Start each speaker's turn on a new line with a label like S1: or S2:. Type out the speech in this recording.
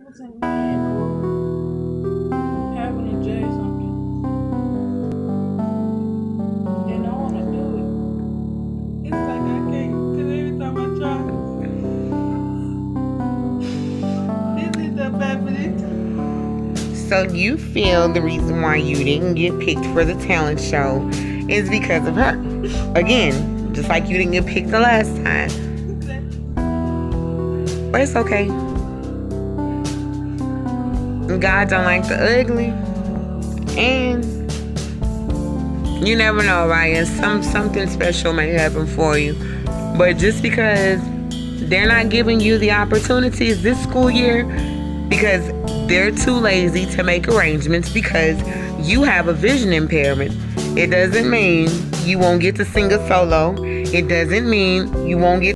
S1: was in the room having enjoyed something, and I want to do it. It's like I can't, because every time I try, this is the baby.
S2: So you feel the reason why you didn't get picked for the talent show is because of her. Again, just like you didn't get picked the last time. But it's okay. God don't like the ugly. And you never know, right? Something special may happen for you. But just because they're not giving you the opportunities this school year, because they're too lazy to make arrangements because you have a vision impairment, it doesn't mean you won't get to sing a solo. It doesn't mean you won't get